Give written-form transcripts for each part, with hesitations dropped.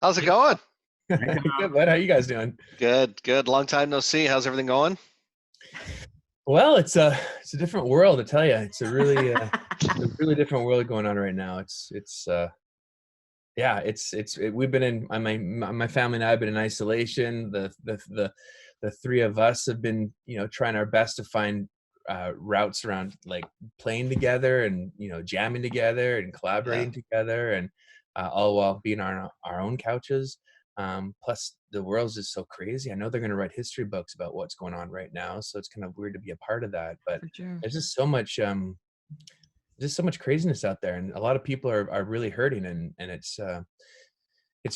How's it going? Good, bud. How you guys doing? Good, good. Long time no see. How's everything going? Well, it's a different world, I tell you. It's a really different world going on right now. Yeah, we've been in my family and I have been in isolation. The three of us have been, trying our best to find routes around, like playing together and jamming together and Yeah. collaborating together, and all while being on our own couches. Plus, the world's just so crazy. I know they're going to write history books about what's going on right now, so it's kind of weird to be a part of that. But For sure. there's just so much craziness out there, and a lot of people are really hurting, and it's sort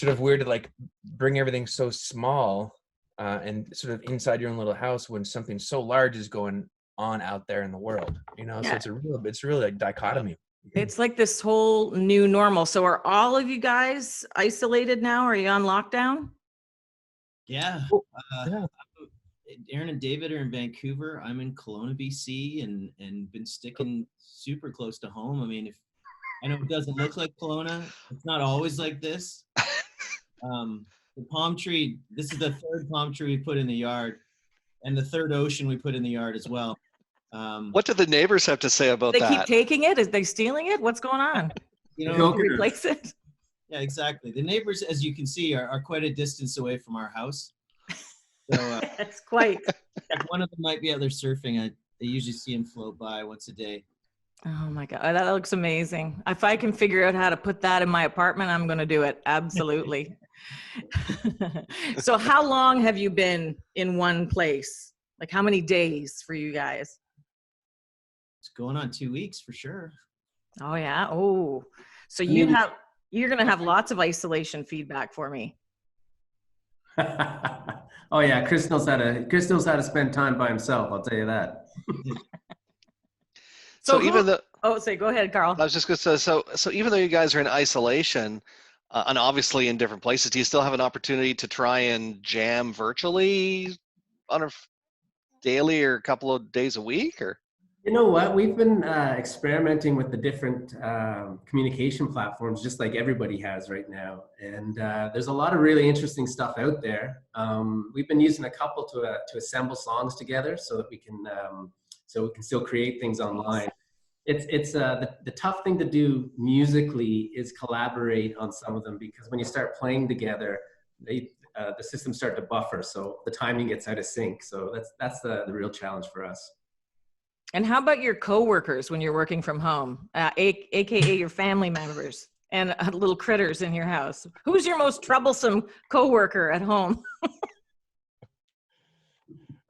of weird to like bring everything so small and sort of inside your own little house when something so large is going on out there in the world. So Yeah. it's really like dichotomy. It's like this whole new normal. So are all of you guys isolated now? Are you on lockdown? Yeah. Yeah. Aaron and David are in Vancouver. I'm in Kelowna, BC, and been sticking super close to home. I mean, if I know it doesn't look like Kelowna, it's not always like this. The palm tree, this is the third palm tree we put in the yard, and the third ocean we put in the yard as well. What do the neighbors have to say about They that? keep taking it? Is they stealing it? What's going on? Replace it? Yeah, exactly. The neighbors, as you can see, are quite a distance away from our house. So It's quite. if one of them might be out there surfing, I usually see him float by once a day. Oh my God, that looks amazing. If I can figure out how to put that in my apartment, I'm going to do it. Absolutely. So how long have you been in one place? Like how many days for you guys? It's going on 2 weeks for sure. Oh yeah. Oh, so you're going to have lots of isolation feedback for me. Oh yeah, Chris knows how to spend time by himself. I'll tell you that. So even though go ahead, Carl. I was just going to say, so even though you guys are in isolation and obviously in different places, do you still have an opportunity to try and jam virtually on a daily or a couple of days a week? Or You know what? We've been experimenting with the different communication platforms, just like everybody has right now. And there's a lot of really interesting stuff out there. We've been using a couple to assemble songs together, so that we can still create things online. It's the tough thing to do musically is collaborate on some of them, because when you start playing together, the systems start to buffer, so the timing gets out of sync. So that's the real challenge for us. And how about your coworkers when you're working from home, aka your family members and little critters in your house? Who's your most troublesome coworker at home?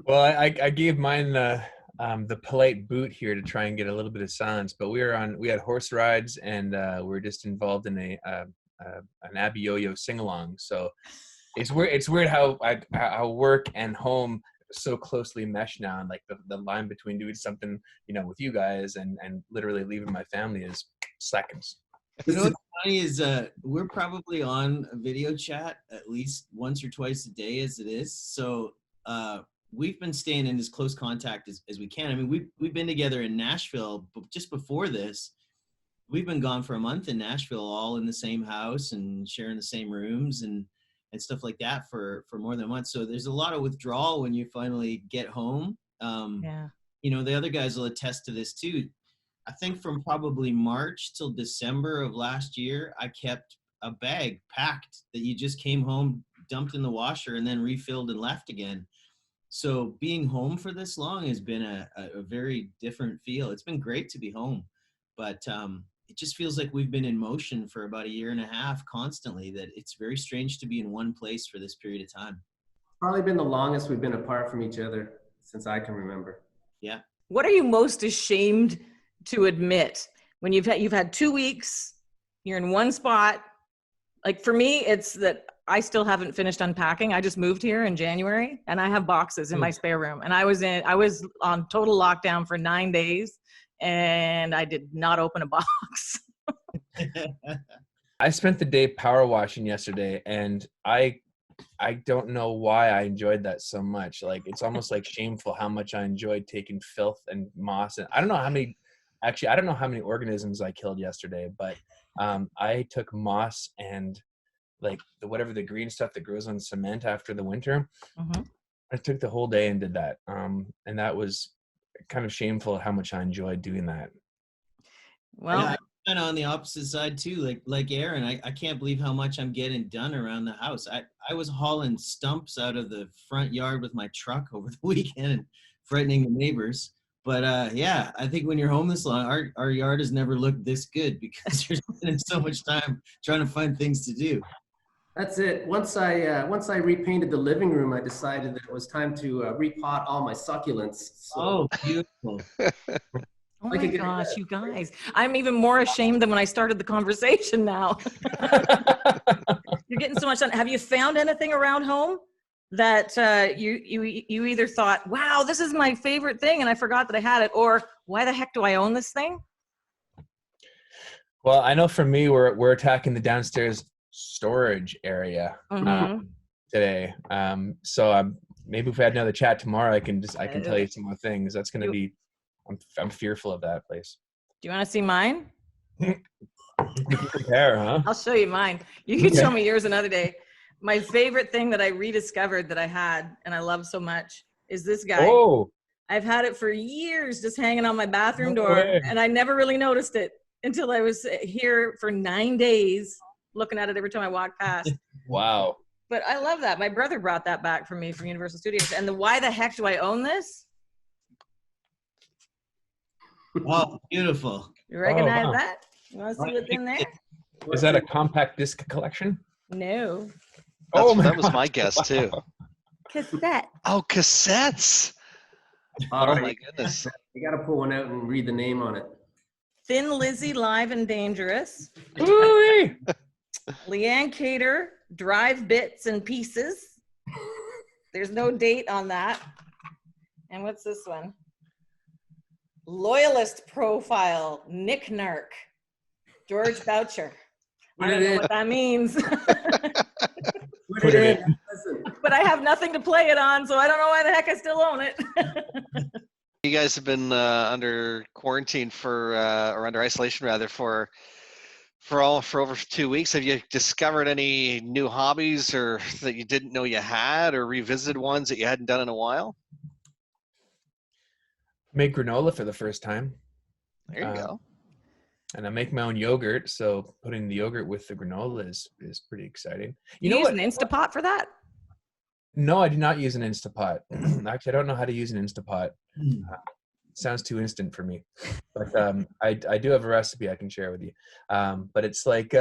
Well, I gave mine the polite boot here to try and get a little bit of silence, but we had horse rides, and we were just involved in an Abbey Yo-Yo sing-along. So it's weird how work and home so closely meshed now, and like the line between doing something with you guys and literally leaving my family is seconds. You know what's funny is we're probably on a video chat at least once or twice a day as it is. So we've been staying in as close contact as we can. I mean, we've been together in Nashville, but just before this, we've been gone for a month in Nashville, all in the same house and sharing the same rooms and stuff like that for more than a month. So there's a lot of withdrawal when you finally get home. Yeah. The other guys will attest to this too. I think from probably March till December of last year, I kept a bag packed that you just came home, dumped in the washer, and then refilled and left again. So being home for this long has been a very different feel. It's been great to be home, but it just feels like we've been in motion for about a year and a half constantly, that it's very strange to be in one place for this period of time. Probably been the longest we've been apart from each other since I can remember. Yeah. What are you most ashamed to admit when you've had 2 weeks, you're in one spot? Like for me, it's that I still haven't finished unpacking. I just moved here in January, and I have boxes in my spare room, and I was on total lockdown for 9 days, and I did not open a box. I spent the day power washing yesterday, and I don't know why I enjoyed that so much. Like, it's almost like shameful how much I enjoyed taking filth and moss. And I don't know how many organisms I killed yesterday, but I took moss and like whatever the green stuff that grows on cement after the winter. Mhm. I took the whole day and did that. And that was kind of shameful how much I enjoyed doing that. Well, Yeah, I'm kind of on the opposite side too. Like Aaron, I can't believe how much I'm getting done around the house. I was hauling stumps out of the front yard with my truck over the weekend and frightening the neighbors. But yeah, I think when you're home this long, our yard has never looked this good because you're spending so much time trying to find things to do. That's it. Once I repainted the living room, I decided that it was time to repot all my succulents. So Oh, beautiful. oh like my a good- gosh, you guys. I'm even more ashamed than when I started the conversation now. You're getting so much done. Have you found anything around home that you either thought, wow, this is my favorite thing and I forgot that I had it, or why the heck do I own this thing? Well, I know for me, we're attacking the downstairs storage area today. So maybe if we had another chat tomorrow, I can tell you some more things. That's going to be. I'm fearful of that place. Do you want to see mine? You can compare, huh? I'll show you mine. You can show me yours another day. My favorite thing that I rediscovered that I had and I love so much is this guy. Oh, I've had it for years just hanging on my bathroom No door way. and I never really noticed it until I was here for 9 days looking at it every time I walked past. wow. But I love that. My brother brought that back for me from Universal Studios. And why the heck do I own this? Oh, beautiful. You recognize wow. that? You want to see what's in there? Is that a compact disc collection? No. That was my guess too. Cassette. Oh, cassettes. Oh my goodness. you got to pull one out and read the name on it. Thin Lizzy, Live and Dangerous. Ooh-wee. Leanne Cater, Drive Bits and Pieces. There's no date on that. And what's this one? Loyalist Profile, Nick Nark, George Boucher. I don't know what that means. Put it in. But I have nothing to play it on, so I don't know why the heck I still own it. You guys have been under quarantine or under isolation rather for over 2 weeks. Have you discovered any new hobbies or that you didn't know you had, or revisited ones that you hadn't done in a while? Make granola for the first time. There you go. And I make my own yogurt, so putting the yogurt with the granola is pretty exciting. You know use what? an Instapot for that? No, I do not use an Instapot. Actually, I don't know how to use an Instapot. Sounds too instant for me. But I do have a recipe I can share with you. But it's like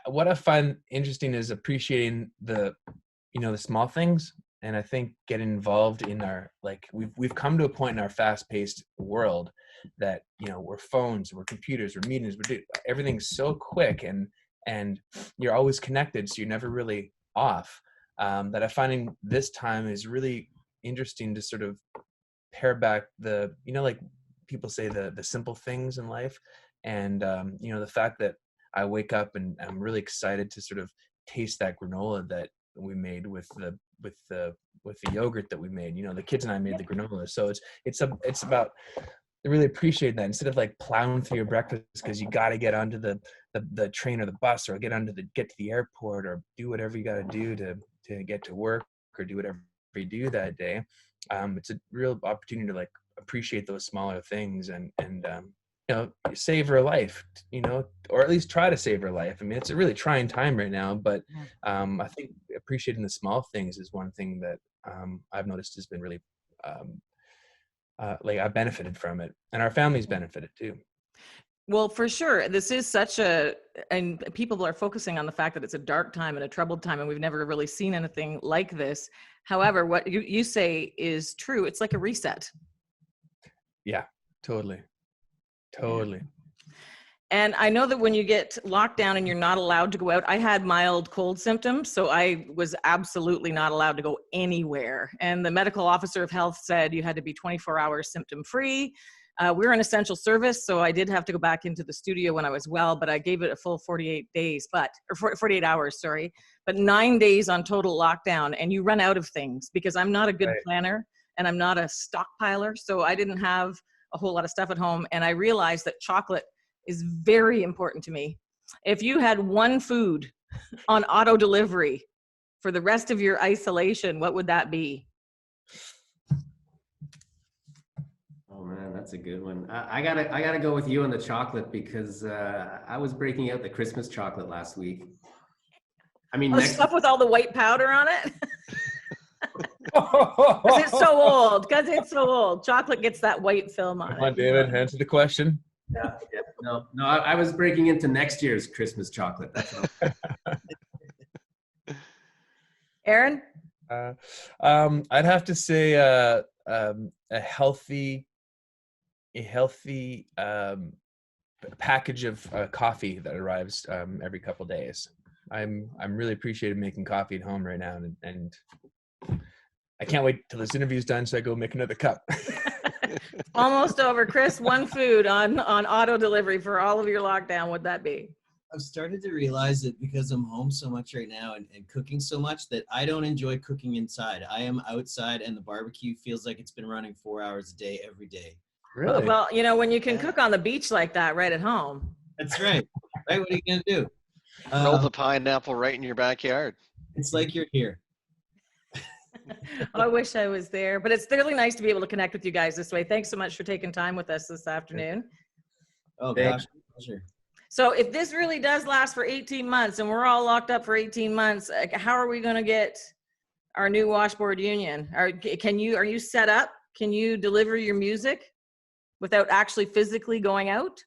what I find interesting is appreciating the small things. And I think getting involved in we've come to a point in our fast-paced world that we're phones, we're computers, we're meetings, everything's so quick and you're always connected, so you're never really off. That I'm finding this time is really interesting to sort of pare back the like people say the simple things in life, and the fact that I wake up and I'm really excited to sort of taste that granola that we made with the yogurt that we made. The kids and I made the granola, so it's about really appreciating that instead of like plowing through your breakfast because you got to get onto the train or the bus or get to the airport or do whatever you got to do to get to work or do whatever you do that day. It's a real opportunity to like appreciate those smaller things and savor a life, or at least try to savor life. I mean, it's a really trying time right now, but I think appreciating the small things is one thing that I've noticed has been really I benefited from it, and our families benefited too. Well, for sure. This is and people are focusing on the fact that it's a dark time and a troubled time, and we've never really seen anything like this. However, what you say is true. It's like a reset. Yeah, totally. And I know that when you get locked down and you're not allowed to go out, I had mild cold symptoms, so I was absolutely not allowed to go anywhere. And the medical officer of health said you had to be 24 hours symptom free. We're an essential service, so I did have to go back into the studio when I was well, but I gave it a full 48 hours, sorry. But 9 days on total lockdown, and you run out of things because I'm not a good planner and I'm not a stockpiler, so I didn't have a whole lot of stuff at home. And I realized that chocolate is very important to me. If you had one food on auto delivery for the rest of your isolation, what would that be? Oh man, that's a good one. I gotta go with you on the chocolate because I was breaking out the Christmas chocolate last week. I mean, Oh, next stuff with all the white powder on it? Because it's so old. Because it's so old. Chocolate gets that white film on Come on, it. David, answer the question. yeah, no, I was breaking into next year's Christmas chocolate. That's what Aaron? I'd have to say a healthy package of coffee that arrives every couple days. I'm really appreciating making coffee at home right now, and I can't wait till this interview's done so I go make another cup. Almost over. Chris, one food on auto delivery for all of your lockdown, would that be? I've started to realize that because I'm home so much right now and cooking so much that I don't enjoy cooking inside. I am outside and the barbecue feels like it's been running 4 hours a day, every day. Really? Well, you know, when you can cook on the beach like that right at home. That's right. Right? What are you going to do? Roll the pineapple right in your backyard. It's like you're here. I wish I was there, but it's really nice to be able to connect with you guys this way. Thanks so much for taking time with us this afternoon. Oh, Thanks. gosh. Pleasure. So if this really does last for 18 months and we're all locked up for 18 months, how are we going to get our new Washboard Union? Are you set up? Can you deliver your music without actually physically going out?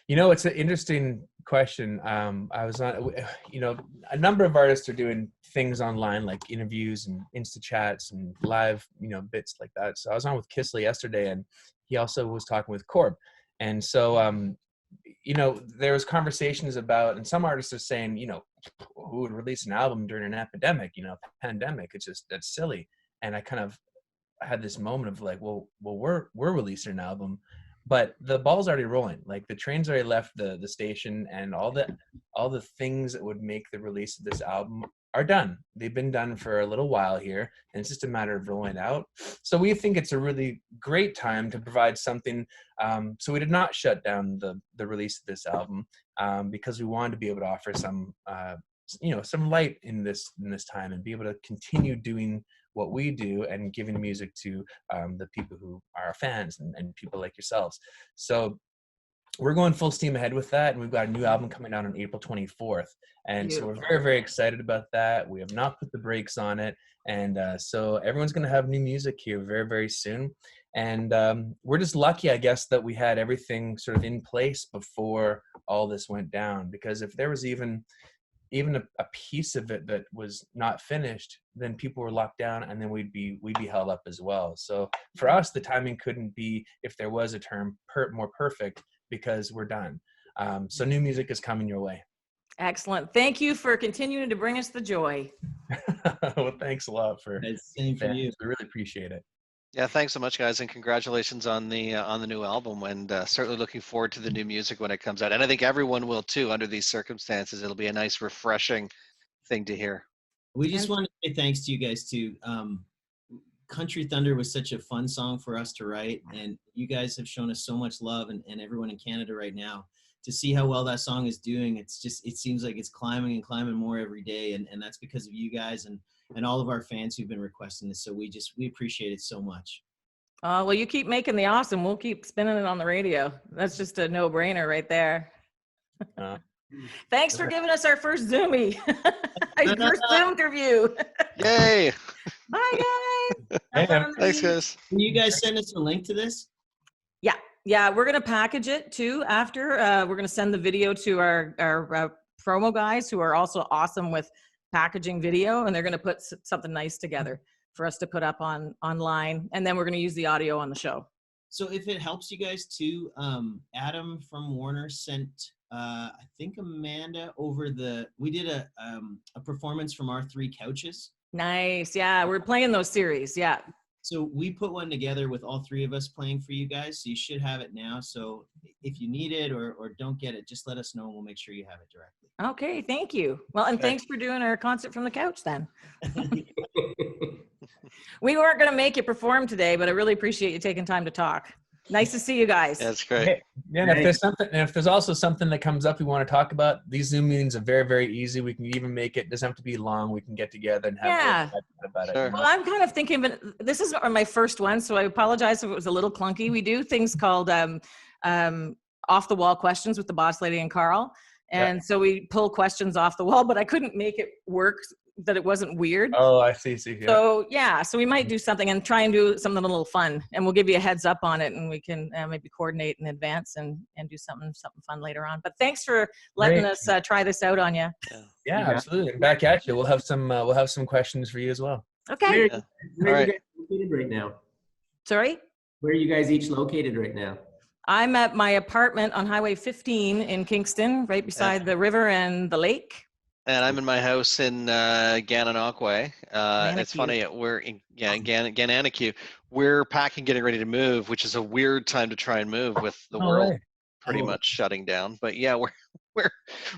You know, it's an interesting question. I was on, you know, a number of artists are doing things online like interviews and Insta chats and live, you know, bits like that. So I was on with Kisley yesterday, and he also was talking with Corb. And so, you know, there was conversations about, and some artists are saying, you know, who would release an album during an epidemic, you know, pandemic? It's just, that's silly. And I kind of had this moment of like, well, we're releasing an album, but the ball's already rolling. Like the train's already left the station, and all the things that would make the release of this album are done. They've been done for a little while here, and it's just a matter of rolling out. So we think it's a really great time to provide something. So we did not shut down the release of this album because we wanted to be able to offer some, you know, some light in this time and be able to continue doing what we do and giving music to the people who are our fans and people like yourselves. So we're going full steam ahead with that, and we've got a new album coming out on April 24th. And so we're very, very excited about that. We have not put the brakes on it. And so everyone's going to have new music here very, very soon. And we're just lucky, I guess, that we had everything sort of in place before all this went down. Because if there was even a piece of it that was not finished, then people were locked down, and then we'd be held up as well. So for us, the timing couldn't be, if there was a term, more perfect, because we're done. So new music is coming your way. Excellent. Thank you for continuing to bring us the joy. Well, thanks a lot for Same for you. We really appreciate it. Yeah, thanks so much, guys, and congratulations on the new album. And certainly looking forward to the new music when it comes out. And I think everyone will too. Under these circumstances, it'll be a nice, refreshing thing to hear. We just want to say thanks to you guys too. Country Thunder was such a fun song for us to write, and you guys have shown us so much love, and everyone in Canada right now, to see how well that song is doing. It seems like it's climbing and climbing more every day, and that's because of you guys and all of our fans who've been requesting this. So we appreciate it so much. Well, you keep making the awesome. We'll keep spinning it on the radio. That's just a no-brainer right there. Thanks for giving us our first Zoomie. Our first Zoom interview. Yay! Bye, guys. Hey, Thanks, guys. Can you guys send us a link to this? Yeah, we're gonna package it too. After we're gonna send the video to our promo guys who are also awesome with packaging video, and they're gonna put something nice together for us to put up online, and then we're gonna use the audio on the show. So if it helps you guys too, Adam from Warner sent I think Amanda over we did a performance from our 3 couches. Nice. Yeah, we're playing those series. Yeah. So we put one together with all 3 of us playing for you guys. So you should have it now. So if you need it or don't get it, just let us know and we'll make sure you have it directly. Okay. Thank you. Well, and thanks for doing our concert from the couch then. We weren't going to make you perform today, but I really appreciate you taking time to talk. Nice to see you guys. That's great. Hey, yeah, and if there's also something that comes up we want to talk about, these Zoom meetings are very, very easy. We can even make it, doesn't have to be long. We can get together and have a little chat about Sure. it. Well, I'm kind of thinking, but this is my first one, so I apologize if it was a little clunky. We do things called off the wall questions with the boss lady and Carl. And so we pull questions off the wall, but I couldn't make it work that it wasn't weird. Oh, I see. Yeah. So we might do something and try and do something a little fun, and we'll give you a heads up on it, and we can maybe coordinate in advance and do something fun later on. But thanks for letting us try this out on you. Yeah, absolutely. And back at you. We'll have some questions for you as well. Okay. Where are you guys located right now? Sorry? Where are you guys each located right now? I'm at my apartment on Highway 15 in Kingston, right beside the river and the lake. And I'm in my house in Gananoque. It's funny, we're in Gananoque. We're packing, getting ready to move, which is a weird time to try and move with the world pretty much shutting down. But yeah,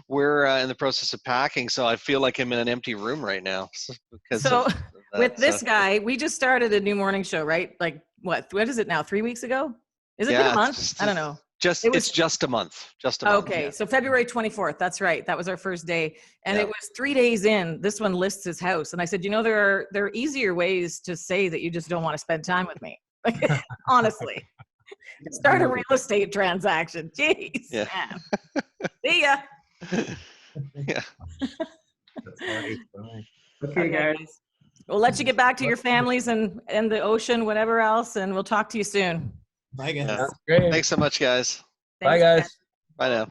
we're in the process of packing, so I feel like I'm in an empty room right now. With this guy, we just started a new morning show, right? Like what is it now? 3 weeks ago? Is it been a month? I don't know. It's just a month. Okay, so February 24th. That's right. That was our first day, and it was 3 days in. This one lists his house, and I said, there are easier ways to say that you just don't want to spend time with me. Like, honestly, start a real estate transaction. Jeez, man. See ya. Yeah. Okay, guys. We'll let you get back to your families and the ocean, whatever else, and we'll talk to you soon. Bye, guys. Yeah. Great. Thanks so much, guys. Bye, guys. Bye now.